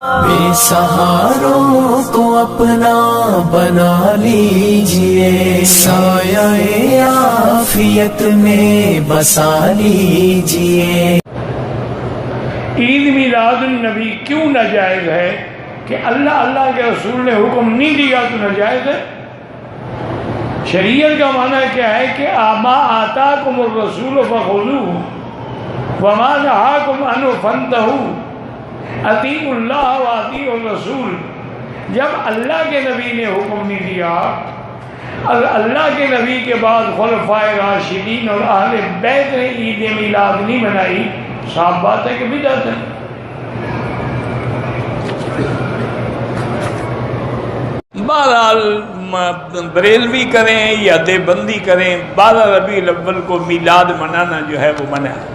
بے سہاروں کو اپنا بنا لیجئے، سایہ عافیت میں بسا لیجئے۔ عید میلاد النبی کیوں ناجائز ہے؟ کہ اللہ کے رسول نے حکم نہیں دیا تو ناجائز ہے۔ شریعت کا معنی کیا ہے کہ ما آتاکم الرسول فخذوہ وما نہاکم عنہ فانتہوا، اطیعوا اللہ و اطیعوا الرسول۔ جب اللہ کے نبی نے حکم نہیں دیا، اللہ کے نبی کے بعد خلفائے راشدین اور اہل بیت نے عید میلاد نہیں منائی، صاف بات ہے کہ بدعت ہے۔ بہرحال بریلوی کریں یا دیوبندی کریں، 12 ربیع الاول کو میلاد منانا جو ہے وہ منع ہے،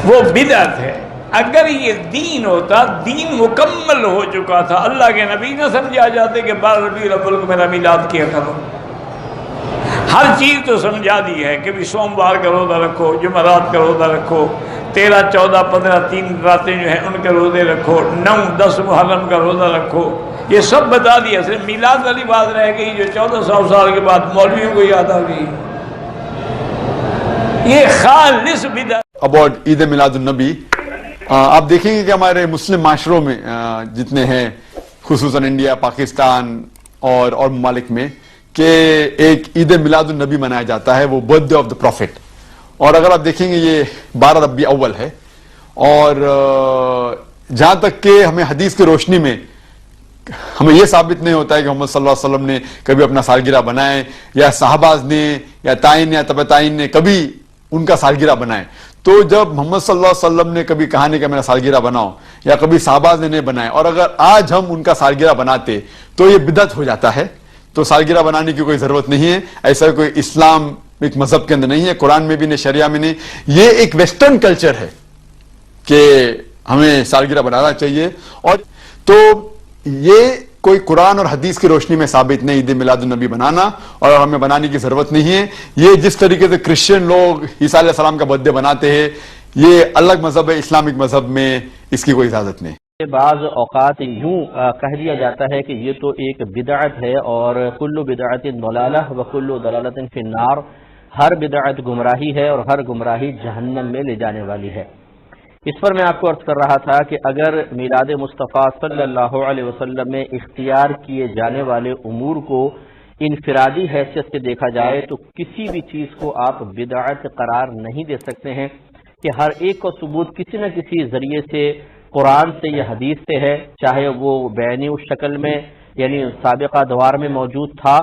وہ بدعت ہے۔ اگر یہ دین ہوتا، دین مکمل ہو چکا تھا، اللہ کے نبی نہ سمجھا جاتے کہ 12 ربیع الاول کو میرا میلاد کیا کرو۔ ہر چیز تو سمجھا دی ہے کہ بھی سوموار کا روزہ رکھو، جمعرات کا روزہ رکھو، 13، 14، 15 3 راتیں جو ہیں ان کے روزے رکھو، 9، 10 محرم کا روزہ رکھو، یہ سب بتا دیا۔ صرف میلاد والی بات رہ گئی جو 1400 سال کے بعد مولویوں کو یاد آ گئی۔ یہ خالص بدعت۔ اباؤٹ عید میلاد النبی، آپ دیکھیں گے کہ ہمارے مسلم معاشروں میں جتنے ہیں، خصوصاً انڈیا، پاکستان اور ممالک میں، کہ ایک عید میلاد النبی منایا جاتا ہے، وہ birthday of the prophet. اور اگر آپ دیکھیں گے یہ 12 ربیع اول ہے، اور جہاں تک کہ ہمیں حدیث کی روشنی میں ہمیں یہ ثابت نہیں ہوتا ہے کہ محمد صلی اللہ علیہ وسلم نے کبھی اپنا سالگرہ بنائے، یا صحابہ نے یا تائین یا تبع تائین نے کبھی ان کا سالگرہ بنائے۔ تو جب محمد صلی اللہ علیہ وسلم نے کبھی کہا نہیں کہ میرا سالگرہ بناؤ، یا کبھی صحابہ نے نہیں بنائے، اور اگر آج ہم ان کا سالگرہ بناتے تو یہ بدعت ہو جاتا ہے۔ تو سالگرہ بنانے کی کوئی ضرورت نہیں ہے، ایسا کوئی اسلام ایک مذہب کے اندر نہیں ہے، قرآن میں بھی نہیں، شریعہ میں نہیں۔ یہ ایک ویسٹرن کلچر ہے کہ ہمیں سالگرہ بنانا چاہیے، اور تو یہ کوئی قرآن اور حدیث کی روشنی میں ثابت نہیں عید میلاد النبی بنانا، اور ہمیں بنانے کی ضرورت نہیں ہے۔ یہ جس طریقے سے کرسچن لوگ عیسیٰ علیہ السلام کا برتھ ڈے بناتے ہیں، یہ الگ مذہب ہے، اسلامک مذہب میں اس کی کوئی اجازت نہیں۔ بعض اوقات یوں کہہ دیا جاتا ہے کہ یہ تو ایک بدعت ہے، اور کل بدعت ضلالہ وکل ضلالۃ فی النار، ہر بدعت گمراہی ہے اور ہر گمراہی جہنم میں لے جانے والی ہے۔ اس پر میں آپ کو عرض کر رہا تھا کہ اگر میلاد مصطفیٰ صلی اللہ علیہ وسلم میں اختیار کیے جانے والے امور کو انفرادی حیثیت سے دیکھا جائے تو کسی بھی چیز کو آپ بدعت قرار نہیں دے سکتے ہیں، کہ ہر ایک کو ثبوت کسی نہ کسی ذریعے سے، قرآن سے یا حدیث سے ہے، چاہے وہ بیانی شکل میں یعنی سابقہ دوار میں موجود تھا،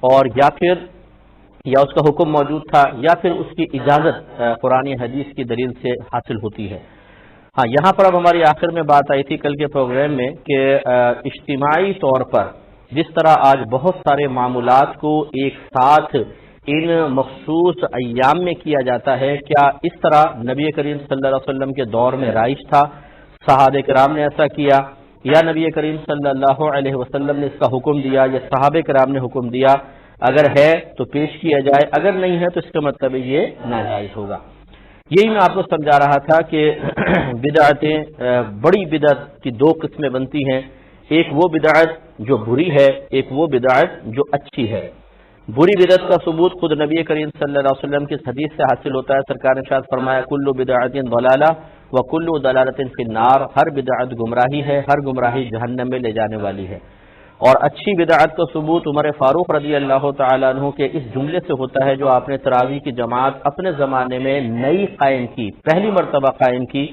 اور یا اس کا حکم موجود تھا، یا پھر اس کی اجازت قرآن حدیث کی دلیل سے حاصل ہوتی ہے۔ ہاں، یہاں پر اب ہماری آخر میں بات آئی تھی کل کے پروگرام میں کہ اجتماعی طور پر جس طرح آج بہت سارے معمولات کو ایک ساتھ ان مخصوص ایام میں کیا جاتا ہے، کیا اس طرح نبی کریم صلی اللہ علیہ وسلم کے دور میں رائج تھا؟ صحابہ کرام نے ایسا کیا، یا نبی کریم صلی اللہ علیہ وسلم نے اس کا حکم دیا، یا صحابہ کرام نے حکم دیا؟ اگر ہے تو پیش کیا جائے، اگر نہیں ہے تو اس کا مطلب یہ ناجائز ہوگا۔ یہی میں آپ کو سمجھا رہا تھا کہ بدعتیں، بڑی بدعت کی 2 قسمیں بنتی ہیں، ایک وہ بدعت جو بری ہے، ایک وہ بدعت جو اچھی ہے۔ بری بدعت کا ثبوت خود نبی کریم صلی اللہ علیہ وسلم کی حدیث سے حاصل ہوتا ہے۔ سرکار نے ارشاد فرمایا کل بدعت ضلالہ وکل ضلالۃ فی النار، ہر بدعت گمراہی ہے، ہر گمراہی جہنم میں لے جانے والی ہے۔ اور اچھی بدعت کا ثبوت عمر فاروق رضی اللہ تعالیٰ عنہ کے اس جملے سے ہوتا ہے جو آپ نے تراویح کی جماعت اپنے زمانے میں نئی قائم کی، پہلی مرتبہ قائم کی۔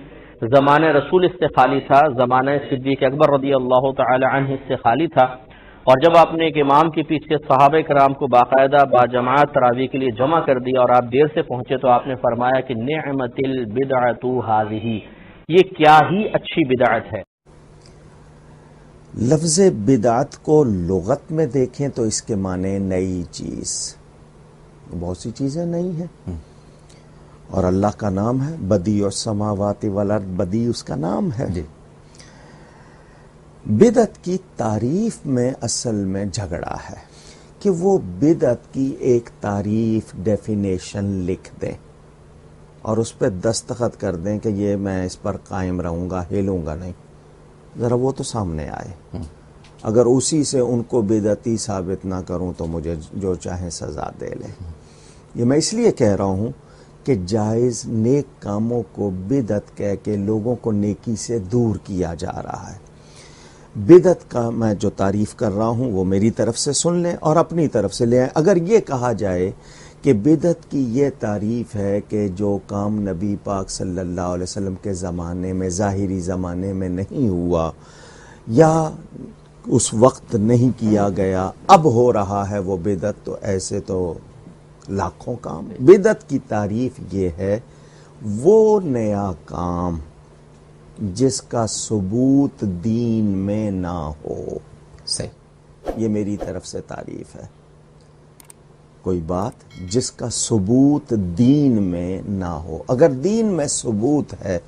زمانہ رسول اس سے خالی تھا، زمانہ صدیق اکبر رضی اللہ تعالیٰ عنہ اس سے خالی تھا، اور جب آپ نے ایک امام کے پیچھے صحابہ کرام کو باقاعدہ باجماعت تراویح کے لیے جمع کر دیا اور آپ دیر سے پہنچے تو آپ نے فرمایا کہ نعمت البدعۃ ھذہ، یہ کیا ہی اچھی بدعت ہے۔ لفظ بدعت کو لغت میں دیکھیں تو اس کے معنی نئی چیز، بہت سی چیزیں نئی ہیں، اور اللہ کا نام ہے بدیع السماوات والارض، بدیع اس کا نام ہے۔ بدعت کی تعریف میں اصل میں جھگڑا ہے کہ وہ بدعت کی ایک تعریف، ڈیفینیشن لکھ دیں اور اس پہ دستخط کر دیں کہ یہ میں اس پر قائم رہوں گا، ہلوں گا نہیں۔ ذرا وہ تو سامنے آئے. اگر اسی سے ان کو بدعتی ثابت نہ کروں تو مجھے جو چاہیں سزا دے لیں. یہ میں اس لیے کہہ رہا ہوں کہ جائز نیک کاموں کو بدعت کہہ کے لوگوں کو نیکی سے دور کیا جا رہا ہے. بدعت کا میں جو تعریف کر رہا ہوں وہ میری طرف سے سن لیں اور اپنی طرف سے لیں. اگر یہ کہا جائے کہ بدعت کی یہ تعریف ہے کہ جو کام نبی پاک صلی اللہ علیہ وسلم کے زمانے میں ظاہری زمانے میں نہیں ہوا یا اس وقت نہیں کیا گیا اب ہو رہا ہے وہ بدعت، تو ایسے تو لاکھوں کام. بدعت کی تعریف یہ ہے وہ نیا کام جس کا ثبوت دین میں نہ ہو. صحیح. یہ میری طرف سے تعریف ہے. کوئی بات جس کا ثبوت دین میں نہ ہو. اگر دین میں ثبوت ہے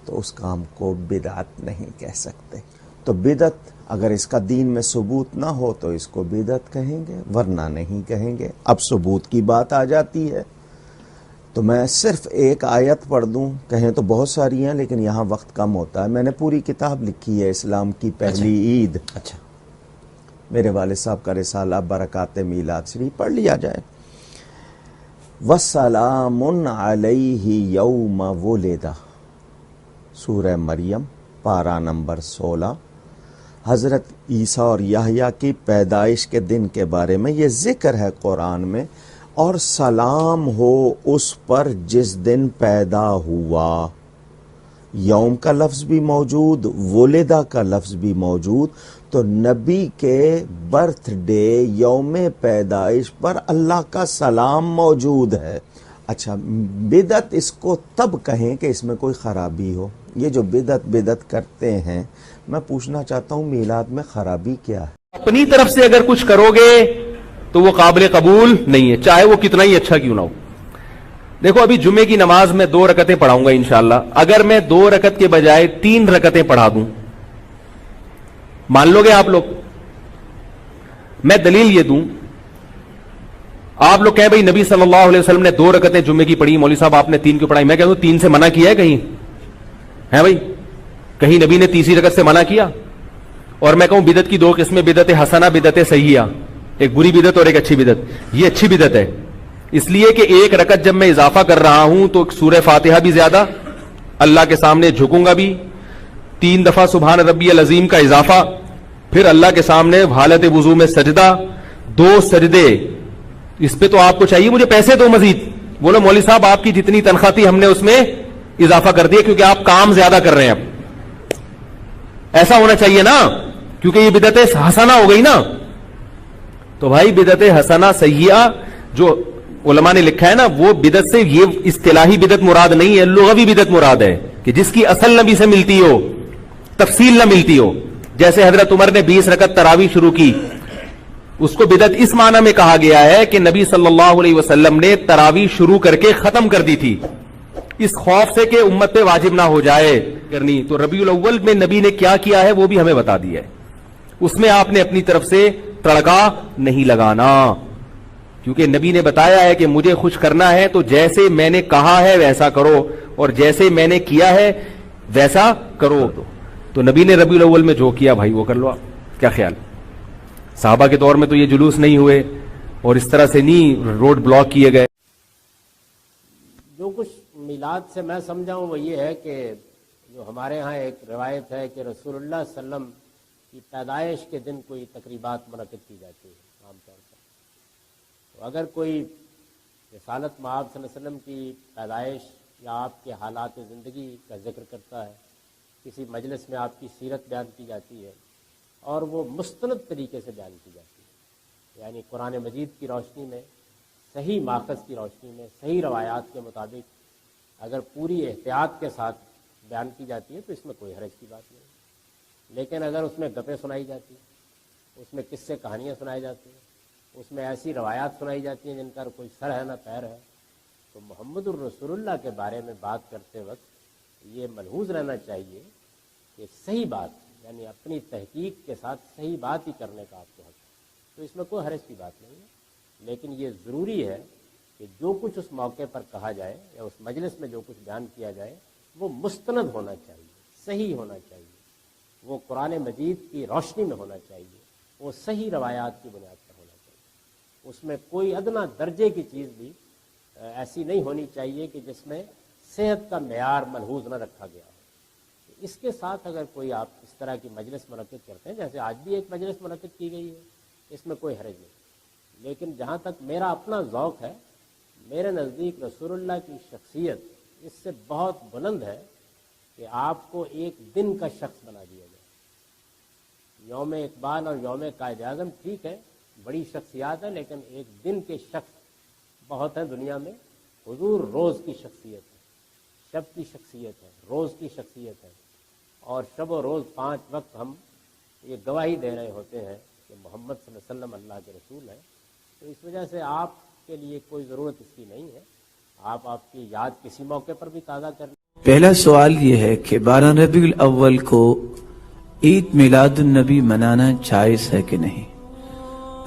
تو اس کام کو بدعت نہیں کہہ سکتے. تو بدعت اگر اس کا دین میں ثبوت نہ ہو تو اس کو بدعت کہیں گے، ورنہ نہیں کہیں گے. اب ثبوت کی بات آ جاتی ہے تو میں صرف ایک آیت پڑھ دوں. کہیں تو بہت ساری ہیں لیکن یہاں وقت کم ہوتا ہے. میں نے پوری کتاب لکھی ہے اسلام کی پہلی عید. اچھا. میرے والد صاحب کا رسالہ برکات میلاد شریف پڑھ لیا جائے. وَسَلَامٌ عَلَيْهِ يَوْمَ وُلِدَ، سورہ مریم پارہ نمبر 16. حضرت عیسیٰ اور یحییٰ کی پیدائش کے دن کے بارے میں یہ ذکر ہے قرآن میں. اور سلام ہو اس پر جس دن پیدا ہوا. یوم کا لفظ بھی موجود، ولدہ کا لفظ بھی موجود. تو نبی کے برتھ ڈے یوم پیدائش پر اللہ کا سلام موجود ہے. اچھا، بدعت اس کو تب کہیں کہ اس میں کوئی خرابی ہو. یہ جو بدعت کرتے ہیں، میں پوچھنا چاہتا ہوں میلاد میں خرابی کیا ہے؟ اپنی طرف سے اگر کچھ کرو گے تو وہ قابل قبول نہیں ہے، چاہے وہ کتنا ہی اچھا کیوں نہ ہو. دیکھو ابھی جمعے کی نماز میں 2 رکعتیں پڑھاؤں گا انشاءاللہ. اگر میں 2 رکعت کے بجائے 3 رکعتیں پڑھا دوں، مان لو گے آپ لوگ؟ میں دلیل یہ دوں، آپ لوگ کہیں بھائی نبی صلی اللہ علیہ وسلم نے 2 رکعتیں جمعے کی پڑھی، مولوی صاحب آپ نے 3 کیوں پڑھائی؟ میں کہتا ہوں 3 سے منع کیا ہے کہیں؟ ہے بھائی کہیں نبی نے تیسری رکعت سے منع کیا؟ اور میں کہوں بدعت کی 2 قسمیں، بدعت حسنہ، بدعت سیئہ. ایک بری بدعت اور ایک اچھی بدعت. یہ اچھی بدعت ہے اس لیے کہ 1 رکعت جب میں اضافہ کر رہا ہوں تو سورہ فاتحہ بھی زیادہ، اللہ کے سامنے جھکوں گا بھی، 3 دفعہ سبحان ربی العظیم کا اضافہ، پھر اللہ کے سامنے حالت وضو میں سجدہ، 2 سجدے. اس پہ تو آپ کو چاہیے مجھے پیسے دو مزید. بولو مولوی صاحب آپ کی جتنی تنخواہ تھی ہم نے اس میں اضافہ کر دیا کیونکہ آپ کام زیادہ کر رہے ہیں. اب ایسا ہونا چاہیے نا، کیونکہ یہ بدعت حسنہ ہو گئی نا. تو بھائی بدعت حسنہ سیئہ جو علماء نے لکھا ہے نا، وہ بدعت سے یہ اصطلاحی بدعت مراد نہیں ہے، لغوی بدعت مراد ہے کہ جس کی اصل نبی سے ملتی ہو، تفصیل نہ ملتی ہو. جیسے حضرت عمر نے 20 رکعت تراویح شروع کی، اس کو بدعت اس معنی میں کہا گیا ہے کہ نبی صلی اللہ علیہ وسلم نے تراویح شروع کر کے ختم کر دی تھی اس خوف سے کہ امت پہ واجب نہ ہو جائے کرنی. تو ربیع الاول میں نبی نے کیا کیا ہے وہ بھی ہمیں بتا دیا ہے. اس میں آپ نے اپنی طرف سے تڑکا نہیں لگانا، کیونکہ نبی نے بتایا ہے کہ مجھے خوش کرنا ہے تو جیسے میں نے کہا ہے ویسا کرو اور جیسے میں نے کیا ہے ویسا کرو. تو نبی نے ربیع الاول میں جو کیا بھائی وہ کر لو. آپ کیا خیال؟ صحابہ کے دور میں تو یہ جلوس نہیں ہوئے اور اس طرح سے نہیں روڈ بلاک کیے گئے. جو کچھ میلاد سے میں سمجھا ہوں وہ یہ ہے کہ جو ہمارے ہاں ایک روایت ہے کہ رسول اللہ صلی اللہ علیہ وسلم کی پیدائش کے دن کوئی تقریبات منعقد کی جاتی ہے عام طور پر. تو اگر کوئی رسالت مآب صلی اللہ علیہ وسلم کی پیدائش یا آپ کے حالات زندگی کا ذکر کرتا ہے، کسی مجلس میں آپ کی سیرت بیان کی جاتی ہے اور وہ مستند طریقے سے بیان کی جاتی ہے، یعنی قرآن مجید کی روشنی میں، صحیح ماخذ کی روشنی میں، صحیح روایات کے مطابق اگر پوری احتیاط کے ساتھ بیان کی جاتی ہے تو اس میں کوئی حرج کی بات نہیں. لیکن اگر اس میں گپیں سنائی جاتی ہیں، اس میں قصے کہانیاں سنائی جاتی ہیں، اس میں ایسی روایات سنائی جاتی ہیں جن کا کوئی سر ہے نہ پیر ہے، تو محمد الرسول اللہ کے بارے میں بات کرتے وقت یہ ملحوظ رہنا چاہیے کہ صحیح بات، یعنی اپنی تحقیق کے ساتھ صحیح بات ہی کرنے کا آپ کو حق ہے. تو اس میں کوئی حرج کی بات نہیں ہے. لیکن یہ ضروری ہے کہ جو کچھ اس موقع پر کہا جائے یا اس مجلس میں جو کچھ بیان کیا جائے وہ مستند ہونا چاہیے، صحیح ہونا چاہیے. وہ قرآن مجید کی روشنی میں ہونا چاہیے، وہ صحیح روایات کی بنیاد پر ہونا چاہیے، اس میں کوئی ادنا درجے کی چیز بھی ایسی نہیں ہونی چاہیے کہ جس میں صحت کا معیار ملحوظ نہ رکھا گیا ہو۔ اس کے ساتھ اگر کوئی آپ اس طرح کی مجلس منعقد کرتے ہیں، جیسے آج بھی ایک مجلس منعقد کی گئی ہے، اس میں کوئی حرج نہیں، لیکن جہاں تک میرا اپنا ذوق ہے، میرے نزدیک رسول اللہ کی شخصیت اس سے بہت بلند ہے کہ آپ کو ایک دن کا شخص بنا دیا جائے۔ یوم اقبال اور یوم قائد اعظم ٹھیک ہے، بڑی شخصیات ہیں، لیکن ایک دن کے شخص بہت ہیں دنیا میں۔ حضور روز کی شخصیت ہے، شب کی شخصیت ہے، روز کی شخصیت ہے، اور شب و روز 5 وقت ہم یہ گواہی دے رہے ہوتے ہیں کہ محمد صلی اللہ علیہ وسلم اللہ کے رسول ہیں۔ تو اس وجہ سے آپ کے لیے کوئی ضرورت اس کی نہیں ہے، آپ کی یاد کسی موقع پر بھی تازہ کر لیں۔ پہلا سوال یہ ہے کہ 12 ربیع الاول کو عید میلاد النبی منانا جائز ہے کہ نہیں؟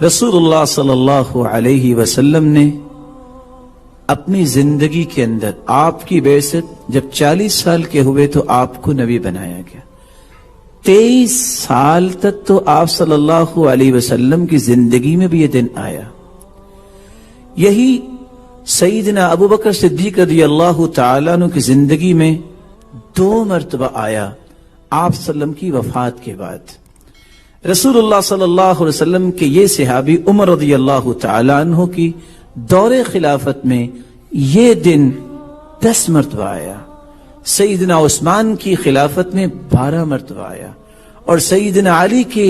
رسول اللہ صلی اللہ علیہ وسلم نے اپنی زندگی کے اندر آپ کی بعثت جب 40 سال کے ہوئے تو آپ کو نبی بنایا گیا، 23 سال تک تو آپ صلی اللہ علیہ وسلم کی زندگی میں بھی یہ دن آیا۔ یہی سیدنا ابو بکر صدیق رضی اللہ تعالیٰ عنہ کی زندگی میں 2 مرتبہ آیا، آپ صلی اللہ علیہ وسلم کی وفات کے بعد۔ رسول اللہ صلی اللہ علیہ وسلم کے یہ صحابی عمر رضی اللہ تعالیٰ عنہ کی دور خلافت میں یہ دن 10 مرتبہ آیا، سیدنا عثمان کی خلافت میں 12 مرتبہ آیا، اور سیدنا علی کی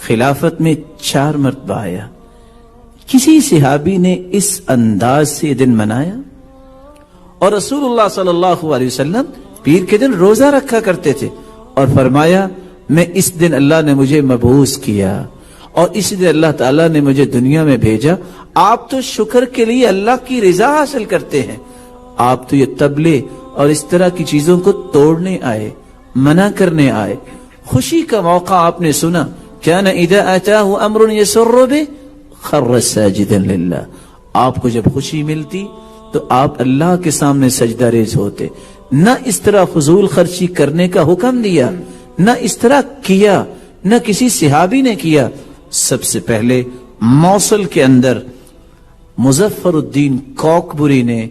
خلافت میں 4 مرتبہ آیا۔ کسی صحابی نے اس انداز سے یہ دن منایا؟ اور رسول اللہ صلی اللہ علیہ وسلم پیر کے دن روزہ رکھا کرتے تھے، اور فرمایا میں اس دن اللہ نے مجھے مبعوث کیا، اور اس دن اللہ تعالیٰ نے مجھے دنیا میں بھیجا۔ آپ تو شکر کے لیے اللہ کی رضا حاصل کرتے ہیں، آپ تو یہ طبلے اور اس طرح کی چیزوں کو توڑنے آئے، منع کرنے آئے۔ خوشی کا موقع آپ نے سنا، کان اذا اتاه امر يسر به خر ساجدا للہ، آپ کو جب خوشی ملتی تو آپ اللہ کے سامنے سجدہ ریز ہوتے۔ نہ اس طرح فضول خرچی کرنے کا حکم دیا، نہ اس طرح کیا، نہ کسی صحابی نے کیا۔ سب سے پہلے موصل کے اندر مظفر الدین کوکبری نے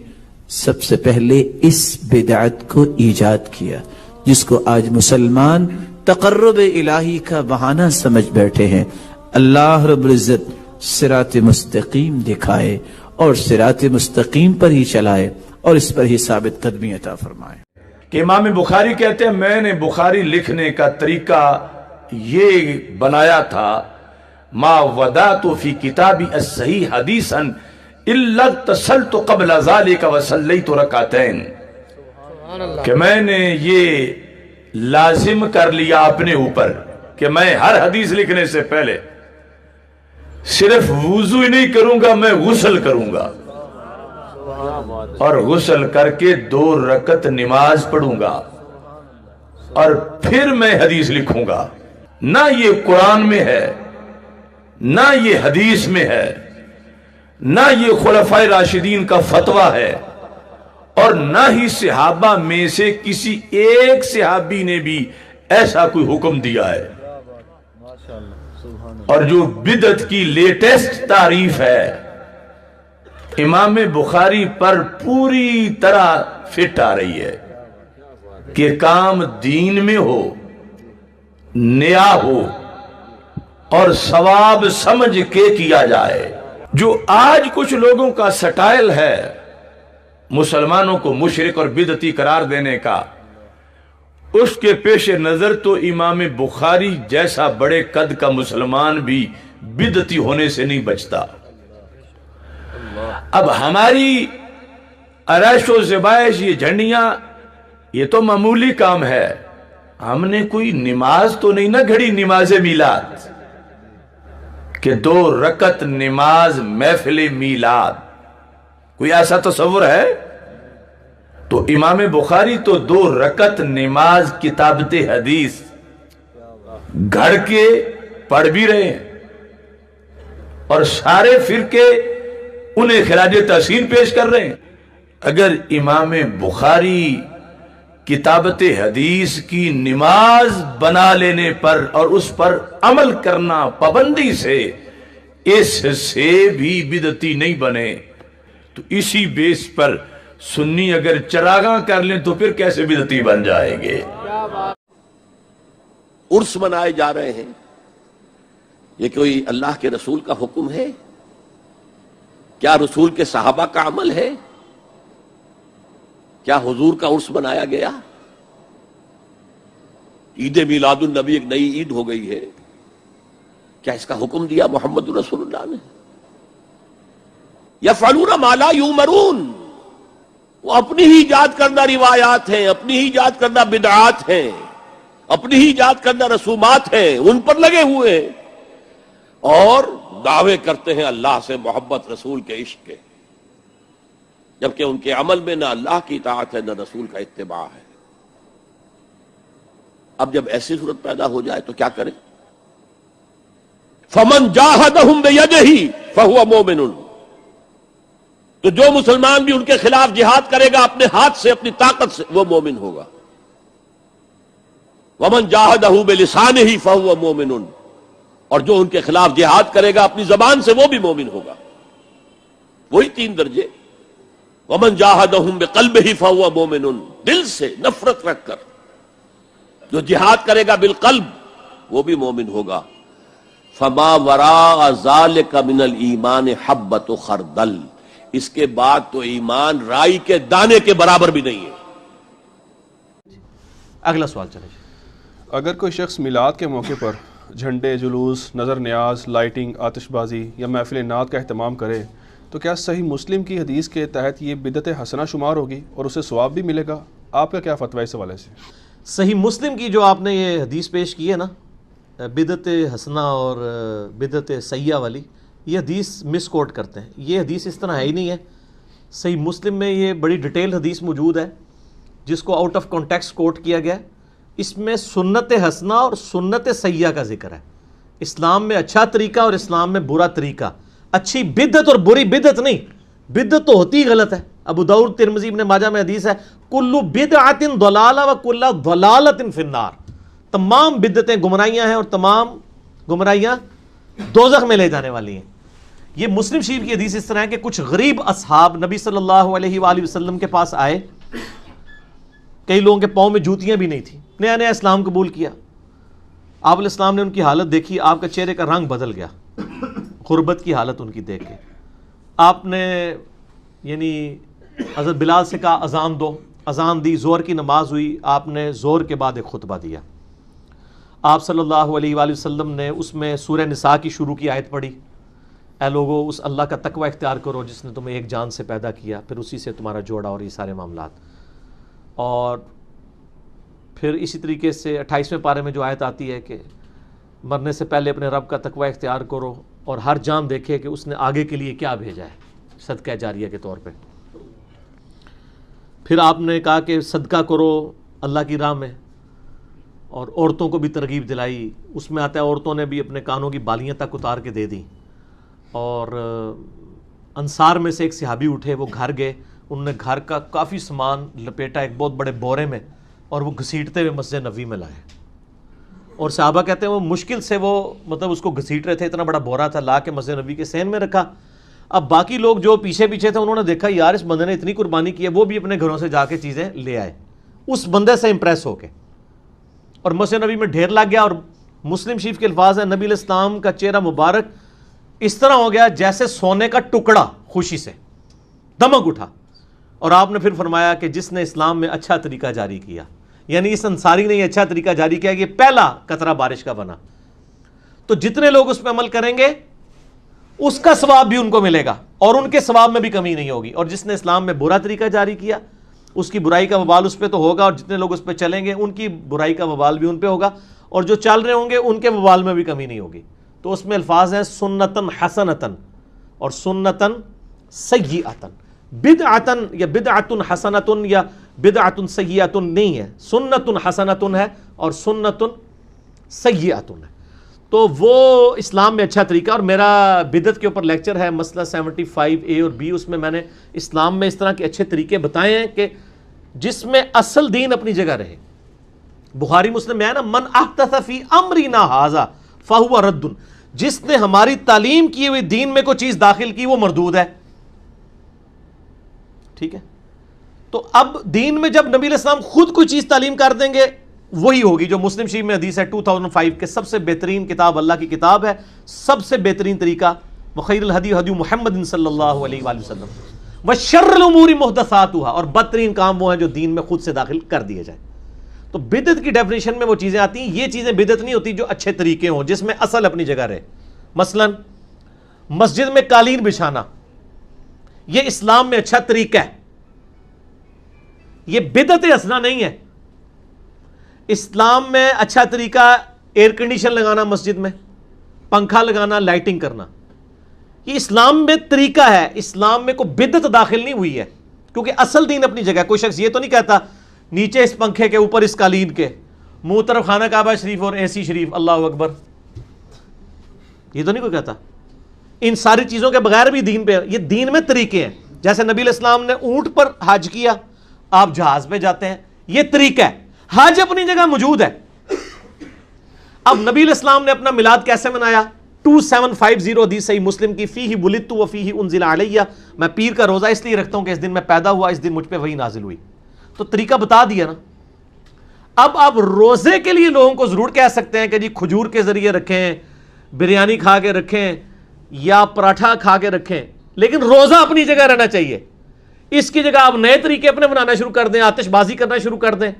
سب سے پہلے اس بدعت کو ایجاد کیا، جس کو آج مسلمان تقرب الہی کا بہانہ سمجھ بیٹھے ہیں۔ اللہ رب العزت صراط مستقیم دکھائے اور صراط مستقیم پر ہی چلائے اور اس پر ہی ثابت قدمی عطا فرمائے۔ کہ امام بخاری کہتے ہیں میں نے بخاری لکھنے کا طریقہ یہ بنایا تھا، ما ودعت فی کتابی الصحیح حدیثا الا اغتسلت قبل ذلك وصلیت رکعتین، کہ میں نے یہ لازم کر لیا اپنے اوپر کہ میں ہر حدیث لکھنے سے پہلے صرف وضو ہی نہیں کروں گا، میں غسل کروں گا، اور غسل کر کے 2 رکعت نماز پڑھوں گا، اور پھر میں حدیث لکھوں گا۔ نہ یہ قرآن میں ہے، نہ یہ حدیث میں ہے، نہ یہ خلفائے راشدین کا فتویٰ ہے، اور نہ ہی صحابہ میں سے کسی ایک صحابی نے بھی ایسا کوئی حکم دیا ہے۔ اور جو بدعت کی لیٹسٹ تعریف ہے، امام بخاری پر پوری طرح فٹ آ رہی ہے کہ کام دین میں ہو، نیا ہو، اور ثواب سمجھ کے کیا جائے۔ جو آج کچھ لوگوں کا سٹائل ہے مسلمانوں کو مشرک اور بدعتی قرار دینے کا، اس کے پیش نظر تو امام بخاری جیسا بڑے قد کا مسلمان بھی بدعتی ہونے سے نہیں بچتا۔ اب ہماری عرائش و زبائش، یہ جھنڈیاں، یہ تو معمولی کام ہے۔ ہم نے کوئی نماز تو نہیں نہ گھڑی، نماز میلاد، کہ 2 رکعت نماز محفل میلاد، کوئی ایسا تصور ہے؟ تو امام بخاری تو 2 رکعت نماز کتابت حدیث گھڑ کے پڑھ بھی رہے ہیں، اور سارے فرقے انہیں خراج تحسین پیش کر رہے ہیں۔ اگر امام بخاری کتابت حدیث کی نماز بنا لینے پر اور اس پر عمل کرنا پابندی سے اس سے بھی بدعتی نہیں بنے، تو اسی بیس پر سنی اگر چراغاں کر لیں تو پھر کیسے بدعتی بن جائیں گے؟ عرس منائے جا رہے ہیں، یہ کوئی اللہ کے رسول کا حکم ہے؟ کیا رسول کے صحابہ کا عمل ہے؟ کیا حضور کا عرس منایا گیا؟ عید میلاد النبی ایک نئی عید ہو گئی ہے، کیا اس کا حکم دیا محمد رسول اللہ نے؟ یفعلون ما لا یؤمرون، وہ اپنی ہی ایجاد کردہ روایات ہیں، اپنی ہی ایجاد کردہ بدعات ہیں، اپنی ہی ایجاد کردہ رسومات ہیں، ان پر لگے ہوئے ہیں اور دعوے کرتے ہیں اللہ سے محبت، رسول کے عشق کے، جبکہ ان کے عمل میں نہ اللہ کی اطاعت ہے نہ رسول کا اتباع ہے۔ اب جب ایسی صورت پیدا ہو جائے تو کیا کریں؟ فمن جاہدہم بیدہ فہو مومن، تو جو مسلمان بھی ان کے خلاف جہاد کرے گا اپنے ہاتھ سے، اپنی طاقت سے، وہ مومن ہوگا۔ ومن جاہدہ بلسانہ فہو مومن، اور جو ان کے خلاف جہاد کرے گا اپنی زبان سے، وہ بھی مومن ہوگا۔ وہی 3 درجے۔ ومن جاہدہم بقلبہ فہو مومن، دل سے نفرت رکھ کر جو جہاد کرے گا بالقلب وہ بھی مومن ہوگا۔ فما وراء ذلک من الایمان حبۃ خردل، اس کے بعد تو ایمان رائی کے دانے کے برابر بھی نہیں ہے۔ اگلا سوال چلے۔ اگر کوئی شخص میلاد کے موقع پر جھنڈے، جلوس، نظر نیاز، لائٹنگ، آتش بازی یا محفل نعت کا اہتمام کرے تو کیا صحیح مسلم کی حدیث کے تحت یہ بدعت حسنہ شمار ہوگی اور اسے ثواب بھی ملے گا؟ آپ کا کیا فتویٰ اس حوالے سے؟ صحیح مسلم کی جو آپ نے یہ حدیث پیش کی ہے نا، بدعت حسنہ اور بدعت سیئہ والی، یہ حدیث مس کوٹ کرتے ہیں۔ یہ حدیث اس طرح ہے ہی نہیں ہے۔ صحیح مسلم میں یہ بڑی ڈیٹیل حدیث موجود ہے جس کو آؤٹ آف کانٹیکسٹ کوٹ کیا گیا ہے۔ اس میں سنت حسنہ اور سنت سیئہ کا ذکر ہے۔ اسلام میں اچھا طریقہ اور اسلام میں برا طریقہ، اچھی بدعت اور بری بدعت نہیں۔ بدعت تو ہوتی ہی غلط ہے۔ ابو داؤد، ترمذی، ابن ماجہ میں حدیث ہے، کل بدعت ضلالہ و کل ضلالۃ فی النار، تمام بدعتیں گمراہیاں ہیں اور تمام گمراہیاں دوزخ میں لے جانے والی ہیں۔ یہ مسلم شریف کی حدیث اس طرح ہے کہ کچھ غریب اصحاب نبی صلی اللہ علیہ وآلہ وسلم کے پاس آئے، کئی لوگوں کے پاؤں میں جوتیاں بھی نہیں تھیں، نیا نیا اسلام قبول کیا۔ آپ علیہ السلام نے ان کی حالت دیکھی، آپ کا چہرے کا رنگ بدل گیا غربت کی حالت ان کی دیکھ کے۔ آپ نے یعنی حضرت بلال سے کہا اذان دو، اذان دی، زور کی نماز ہوئی، آپ نے زور کے بعد ایک خطبہ دیا۔ آپ صلی اللہ علیہ وآلہ وسلم نے اس میں سورہ نساء کی شروع کی آیت پڑھی، اے لوگو اس اللہ کا تقوی اختیار کرو جس نے تمہیں ایک جان سے پیدا کیا، پھر اسی سے تمہارا جوڑا، اور یہ سارے معاملات۔ اور پھر اسی طریقے سے 28ویں پارے میں جو آیت آتی ہے کہ مرنے سے پہلے اپنے رب کا تقوی اختیار کرو اور ہر جان دیکھے کہ اس نے آگے کے لیے کیا بھیجا ہے صدقہ جاریہ کے طور پہ۔ پھر آپ نے کہا کہ صدقہ کرو اللہ کی راہ میں، اور عورتوں کو بھی ترغیب دلائی۔ اس میں آتا ہے عورتوں نے بھی اپنے کانوں کی بالیاں تک اتار کے دے دیں۔ اور انصار میں سے ایک صحابی اٹھے، وہ گھر گئے، انہوں نے گھر کا کافی سامان لپیٹا ایک بہت بڑے بورے میں اور وہ گھسیٹتے ہوئے مسجد نبوی میں لائے۔ اور صحابہ کہتے ہیں وہ مشکل سے وہ مطلب اس کو گھسیٹ رہے تھے، اتنا بڑا بورا تھا، لا کے مسجد نبوی کے صحن میں رکھا۔ اب باقی لوگ جو پیچھے پیچھے تھے انہوں نے دیکھا یار اس بندے نے اتنی قربانی کی ہے، وہ بھی اپنے گھروں سے جا کے چیزیں لے آئے اس بندے سے امپریس ہو کے، اور مسجد نبوی میں ڈھیر لگ گیا۔ اور مسلم شریف کے الفاظ ہیں، نبی علیہ السلام کا چہرہ مبارک اس طرح ہو گیا جیسے سونے کا ٹکڑا، خوشی سے دمک اٹھا۔ اور آپ نے پھر فرمایا کہ جس نے اسلام میں اچھا طریقہ جاری کیا، یعنی اس انصاری نے یہ اچھا طریقہ جاری کیا، یہ پہلا قطرہ بارش کا بنا، تو جتنے لوگ اس پہ عمل کریں گے اس کا ثواب بھی ان کو ملے گا اور ان کے ثواب میں بھی کمی نہیں ہوگی۔ اور جس نے اسلام میں برا طریقہ جاری کیا اس کی برائی کا وبال اس پہ تو ہوگا، اور جتنے لوگ اس پہ چلیں گے ان کی برائی کا وبال بھی ان پہ ہوگا، اور جو چل رہے ہوں گے ان کے وبال میں بھی کمی نہیں ہوگی۔ تو اس میں الفاظ ہیں سنتن حسنتن اور سنتن سیئتن، بدعتن یا بدعتن حسنتن یا بدعتن سیئتن نہیں ہے، سنتن حسنتن ہے اور سنتن سیئتن ہے۔ تو وہ اسلام میں اچھا طریقہ، اور میرا بدعت کے اوپر لیکچر ہے مسئلہ 75A اور B، اس میں نے اسلام میں اس طرح کے اچھے طریقے بتائے ہیں کہ جس میں اصل دین اپنی جگہ رہے. بخاری مسلم میں ہے نا، من احدث فی امرنا ھذا فہو رد، جس نے ہماری تعلیم کی ہوئی دین میں کوئی چیز داخل کی وہ مردود ہے. ٹھیک ہے، تو اب دین میں جب نبی علیہ السلام خود کوئی چیز تعلیم کر دیں گے وہی ہوگی جو مسلم شریف میں حدیث ہے 2005 کے سب سے بہترین کتاب اللہ کی کتاب ہے، سب سے بہترین طریقہ وخیر الہدی ہدی محمد صلی اللہ علیہ وآلہ وسلم وشر الامور محدثاتها، اور بدترین کام وہ ہیں جو دین میں خود سے داخل کر دیے جائیں. تو بدعت کی ڈیفینیشن میں وہ چیزیں آتی ہیں. یہ چیزیں بدعت نہیں ہوتی جو اچھے طریقے ہوں، جس میں اصل اپنی جگہ رہے. مثلا مسجد میں قالین بچھانا، یہ اسلام میں اچھا طریقہ ہے، یہ بدعت حسنہ نہیں ہے. اسلام میں اچھا طریقہ ایئر کنڈیشن لگانا، مسجد میں پنکھا لگانا، لائٹنگ کرنا، یہ اسلام میں طریقہ ہے. اسلام میں کوئی بدعت داخل نہیں ہوئی ہے کیونکہ اصل دین اپنی جگہ. کوئی شخص یہ تو نہیں کہتا نیچے اس پنکھے کے اوپر اس قالین کے منہ طرف خانہ کعبہ شریف اور اے سی شریف، اللہ اکبر، یہ تو نہیں کوئی کہتا. ان ساری چیزوں کے بغیر بھی دین پہ، یہ دین میں طریقے ہیں. جیسے نبی علیہ السلام نے اونٹ پر حج کیا، آپ جہاز پہ جاتے ہیں، یہ طریقہ ہے. حج اپنی جگہ موجود ہے. اب نبی علیہ السلام نے اپنا میلاد کیسے منایا؟ 2750 حدیث صحیح مسلم کی، فیہ ولدت و فیہ انزل علیہ، میں پیر کا روزہ اس لیے رکھتا ہوں کہ اس دن میں پیدا ہوا، اس دن مجھ پہ وحی نازل ہوئی. تو طریقہ بتا دیا نا. اب آپ روزے کے لیے لوگوں کو ضرور کہہ سکتے ہیں کہ جی کھجور کے ذریعے رکھیں، بریانی کھا کے رکھیں یا پراٹھا کھا کے رکھیں، لیکن روزہ اپنی جگہ رہنا چاہیے. اس کی جگہ آپ نئے طریقے اپنے بنانا شروع کر دیں، آتش بازی کرنا شروع کر دیں،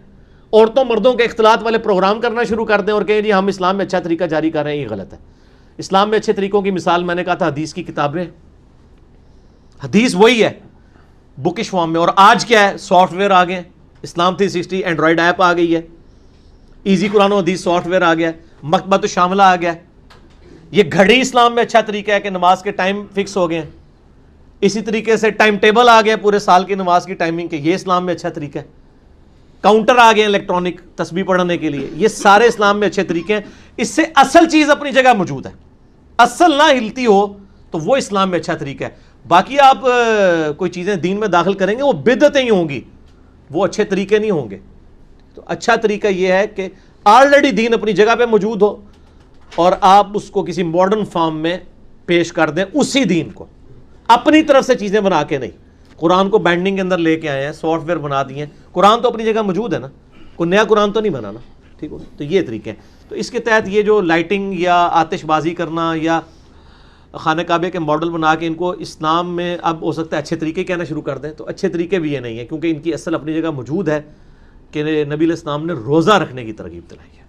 عورتوں مردوں کے اختلاط والے پروگرام کرنا شروع کر دیں اور کہیں جی ہم اسلام میں اچھا طریقہ جاری کر رہے ہیں، یہ غلط ہے. اسلام میں اچھے طریقوں کی مثال میں نے کہا تھا حدیث کی کتابیں. حدیث وہی ہے بکش فارم میں، اور آج کیا ہے؟ سافٹ ویئر آ گئے، اسلام 360 اینڈرائڈ ایپ آ گئی ہے، ایزی قرآن و حدیث سافٹ ویئر آ گیا ہے، مکتبۃ الشاملہ آ گیا ہے. یہ گھڑی اسلام میں اچھا طریقہ ہے کہ نماز کے ٹائم فکس ہو گئے ہیں. اسی طریقے سے ٹائم ٹیبل آ گیا پورے سال کی نماز کی ٹائمنگ کے، یہ اسلام میں اچھا طریقہ ہے. کاؤنٹر آ گئے الیکٹرانک تسبیح پڑھنے کے لیے، یہ سارے اسلام میں اچھے طریقے ہیں. اس سے اصل چیز اپنی جگہ موجود ہے، اصل نہ ہلتی ہو تو وہ اسلام میں اچھا طریقہ ہے. باقی آپ کوئی چیزیں دین میں داخل کریں گے وہ بدعتیں ہی ہوں گی، وہ اچھے طریقے نہیں ہوں گے. تو اچھا طریقہ یہ ہے کہ آلریڈی دین اپنی جگہ پہ موجود ہو اور آپ اس کو کسی ماڈرن فارم میں پیش کر دیں، اسی دین کو اپنی طرف سے چیزیں بنا کے نہیں. قرآن کو بینڈنگ کے اندر لے کے آئے ہیں، سافٹ ویئر بنا دیے ہیں. قرآن تو اپنی جگہ موجود ہے نا، کوئی نیا قرآن تو نہیں بنانا. ٹھیک ہو، تو یہ طریقے ہیں. تو اس کے تحت یہ جو لائٹنگ یا آتش بازی کرنا یا خانہ کعبے کے ماڈل بنا کے ان کو اسلام میں اب ہو سکتا ہے اچھے طریقے کہنا شروع کر دیں، تو اچھے طریقے بھی یہ نہیں ہیں کیونکہ ان کی اصل اپنی جگہ موجود ہے کہ نبی علیہ السلام نے روزہ رکھنے کی ترغیب دلائی ہے.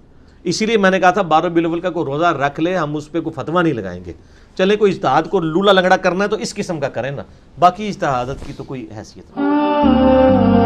اسی لیے میں نے کہا تھا 12 ربیع الاول کا کوئی روزہ رکھ لے، ہم اس پہ کوئی فتویٰ نہیں لگائیں گے. چلے کوئی اجتہاد کو لولا لنگڑا کرنا ہے تو اس قسم کا کریں نا، باقی اجتہادات کی تو کوئی حیثیت نہیں.